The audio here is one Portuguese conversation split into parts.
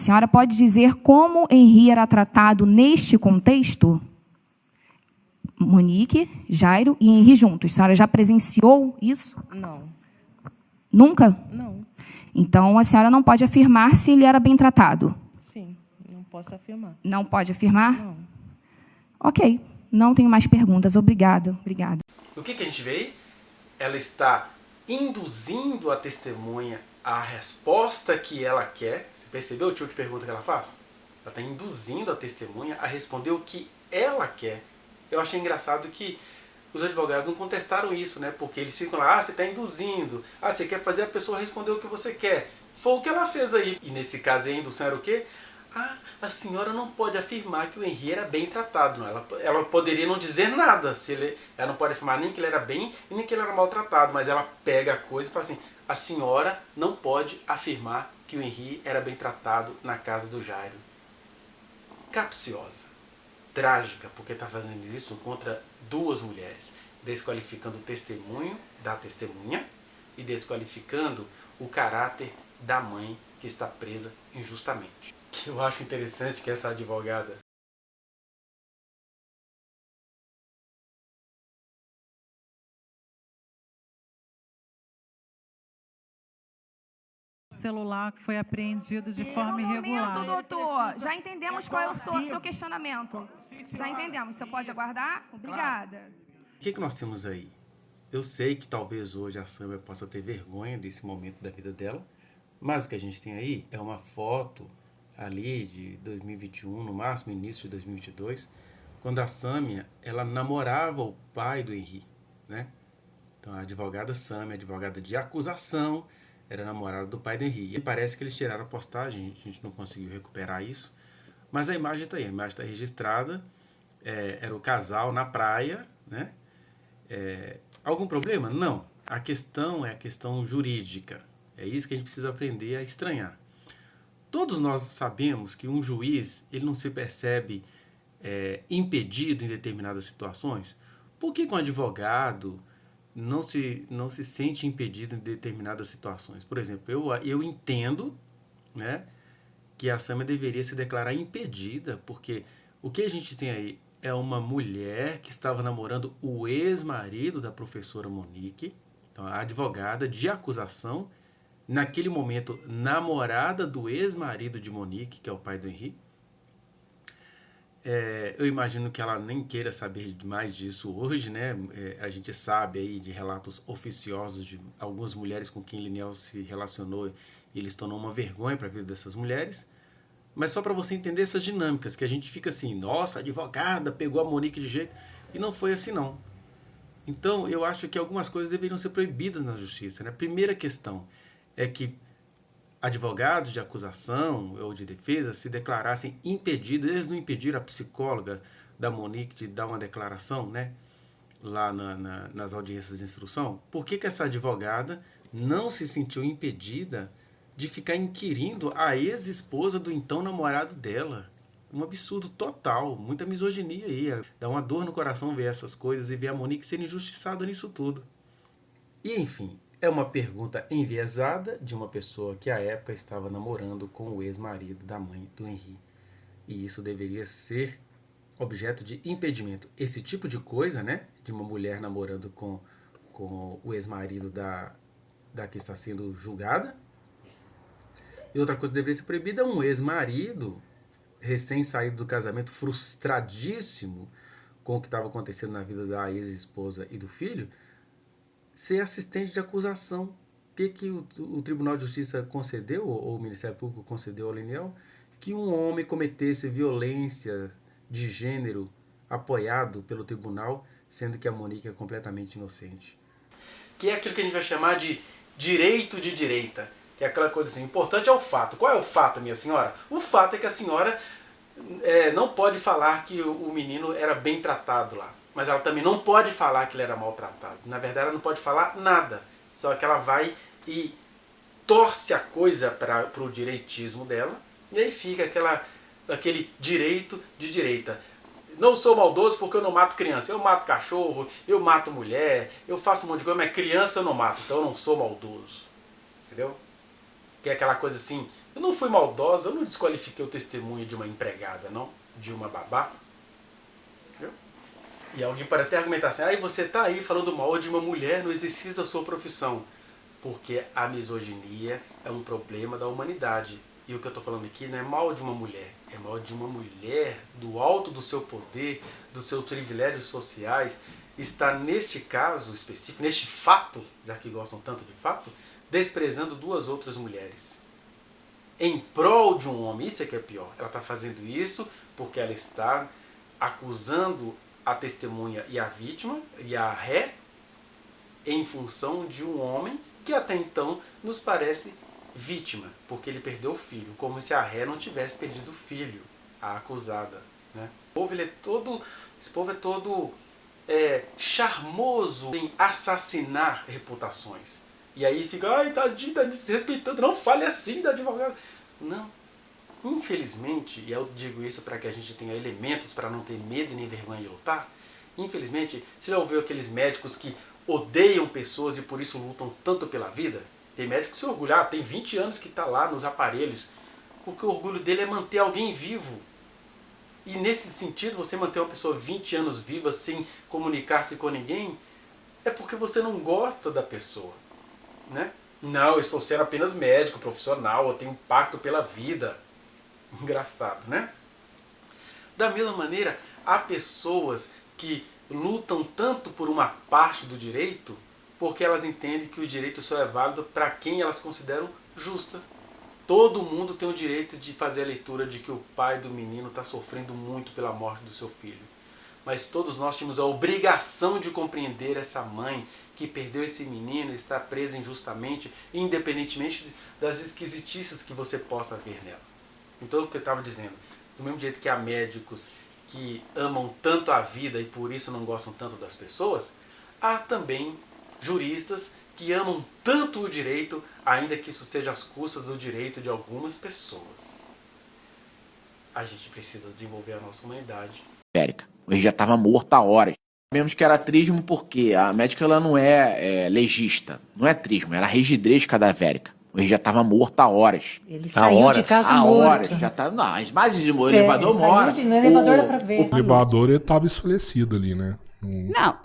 senhora pode dizer como Henri era tratado neste contexto? Monique, Jairo e Henri juntos. A senhora já presenciou isso? Não. Nunca? Não. Então, a senhora não pode afirmar se ele era bem tratado? Sim, não posso afirmar. Não pode afirmar? Não. Ok. Não tenho mais perguntas. Obrigada. Obrigada. O que a gente vê aí? Ela está induzindo a testemunha à resposta que ela quer. Você percebeu o tipo de pergunta que ela faz? Ela está induzindo a testemunha a responder o que ela quer. Eu achei engraçado que os advogados não contestaram isso, né? Porque eles ficam lá, você está induzindo, você quer fazer a pessoa responder o que você quer. Foi o que ela fez aí. E nesse caso a indução era o quê? A senhora não pode afirmar que o Henri era bem tratado. Não. Ela poderia não dizer nada. Ela não pode afirmar nem que ele era bem e nem que ele era maltratado. Mas ela pega a coisa e fala assim, a senhora não pode afirmar que o Henri era bem tratado na casa do Jairo. Capciosa. Trágica, porque está fazendo isso contra duas mulheres, desqualificando o testemunho da testemunha e desqualificando o caráter da mãe que está presa injustamente. Que eu acho interessante que essa advogada celular que foi apreendido de forma irregular. Momento, doutor. Já entendemos qual é o seu questionamento. Já entendemos. Você pode aguardar? Obrigada. O que nós temos aí? Eu sei que talvez hoje a Sâmia possa ter vergonha desse momento da vida dela, mas o que a gente tem aí é uma foto ali de 2021, no máximo início de 2022, quando a Sâmia, ela namorava o pai do Henri, né? Então a advogada Sâmia, advogada de acusação, era namorada do pai do Henri. E parece que eles tiraram a postagem, a gente não conseguiu recuperar isso, mas a imagem está aí, a imagem está registrada, era o casal na praia, né? Algum problema? Não. A questão é a questão jurídica. É isso que a gente precisa aprender a estranhar. Todos nós sabemos que um juiz ele não se percebe impedido em determinadas situações. Por que um advogado não se sente impedido em determinadas situações? Por exemplo, eu entendo, né, que a Sâmia deveria se declarar impedida, porque o que a gente tem aí é uma mulher que estava namorando o ex-marido da professora Monique, então a advogada de acusação, naquele momento namorada do ex-marido de Monique, que é o pai do Henri. Eu imagino que ela nem queira saber mais disso hoje, né? A gente sabe aí de relatos oficiosos de algumas mulheres com quem Liniel se relacionou e ele se tornou uma vergonha para a vida dessas mulheres. Mas só para você entender essas dinâmicas, que a gente fica assim, nossa, a advogada pegou a Monique de jeito, e não foi assim não. Então eu acho que algumas coisas deveriam ser proibidas na justiça, né? A primeira questão é que advogados de acusação ou de defesa se declarassem impedidos. Eles não impediram a psicóloga da Monique de dar uma declaração, né, lá nas audiências de instrução. Por que essa advogada não se sentiu impedida de ficar inquirindo a ex-esposa do então namorado dela? Um absurdo total, muita misoginia aí. Dá uma dor no coração ver essas coisas e ver a Monique ser injustiçada nisso tudo. E enfim, é uma pergunta enviesada de uma pessoa que à época estava namorando com o ex-marido da mãe do Henri. E isso deveria ser objeto de impedimento. Esse tipo de coisa, né, de uma mulher namorando com o ex-marido da que está sendo julgada. E outra coisa que deveria ser proibida é um ex-marido recém-saído do casamento, frustradíssimo com o que estava acontecendo na vida da ex-esposa e do filho, ser assistente de acusação. O que o Tribunal de Justiça concedeu, ou o Ministério Público concedeu ao Liniel? Que um homem cometesse violência de gênero apoiado pelo tribunal, sendo que a Monique é completamente inocente. Que é aquilo que a gente vai chamar de direito de direita. Que é aquela coisa assim, o importante é o fato. Qual é o fato, minha senhora? O fato é que a senhora não pode falar que o menino era bem tratado lá. Mas ela também não pode falar que ele era maltratado. Na verdade, ela não pode falar nada. Só que ela vai e torce a coisa para o direitismo dela. E aí fica aquele direito de direita. Não sou maldoso porque eu não mato criança. Eu mato cachorro, eu mato mulher, eu faço um monte de coisa, mas criança eu não mato. Então eu não sou maldoso. Entendeu? Que é aquela coisa assim, Eu não fui maldosa, eu não desqualifiquei o testemunho de uma empregada, não, de uma babá. Viu? E alguém pode até argumentar assim, aí você está aí falando mal de uma mulher no exercício da sua profissão. Porque a misoginia é um problema da humanidade. E o que eu estou falando aqui não é mal de uma mulher, é mal de uma mulher do alto do seu poder, dos seus privilégios sociais, está neste caso específico, neste fato, já que gostam tanto de fato, desprezando duas outras mulheres. Em prol de um homem, isso é que é pior. Ela está fazendo isso porque ela está acusando a testemunha e a vítima, e a ré, em função de um homem que até então nos parece vítima, porque ele perdeu o filho, como se a ré não tivesse perdido o filho, a acusada. Né? Esse povo é todo charmoso em assassinar reputações. E aí fica, ai, tadinho, tá me desrespeitando, não fale assim da advogada. Não. Infelizmente, e eu digo isso para que a gente tenha elementos para não ter medo e nem vergonha de lutar, infelizmente, você já ouviu aqueles médicos que odeiam pessoas e por isso lutam tanto pela vida? Tem médico que se orgulha, tem 20 anos que está lá nos aparelhos, porque o orgulho dele é manter alguém vivo. E nesse sentido, você manter uma pessoa 20 anos viva sem comunicar-se com ninguém, é porque você não gosta da pessoa. Né? Não, eu estou sendo apenas médico, profissional, eu tenho um pacto pela vida. Engraçado, né? Da mesma maneira, há pessoas que lutam tanto por uma parte do direito porque elas entendem que o direito só é válido para quem elas consideram justa. Todo mundo tem o direito de fazer a leitura de que o pai do menino está sofrendo muito pela morte do seu filho. Mas todos nós temos a obrigação de compreender essa mãe que perdeu esse menino e está presa injustamente, independentemente das esquisitices que você possa ver nela. Então, o que eu estava dizendo, do mesmo jeito que há médicos que amam tanto a vida e por isso não gostam tanto das pessoas, há também juristas que amam tanto o direito, ainda que isso seja às custas do direito de algumas pessoas. A gente precisa desenvolver a nossa humanidade. Ele já estava morto há horas. Sabemos que era trismo porque a médica ela não é legista, não é trismo, ela é rigidez cadavérica. Ele já estava morto há horas. Ele saiu de casa morto. Há horas, já tá, não, mas o elevador mora. No elevador dá pra ver. O elevador estava esfalecido ali, né? Não.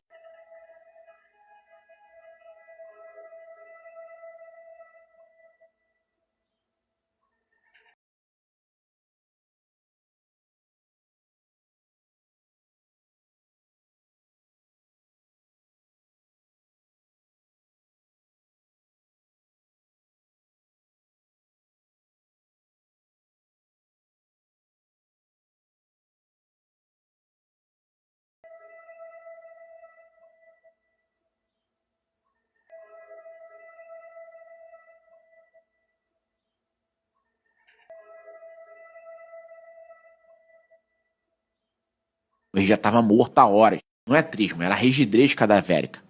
Ele já estava morto há horas. Não é trismo, era rigidez cadavérica.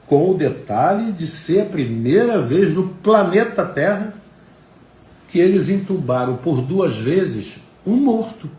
Com o detalhe de ser a primeira vez no planeta Terra que eles entubaram por 2 vezes um morto.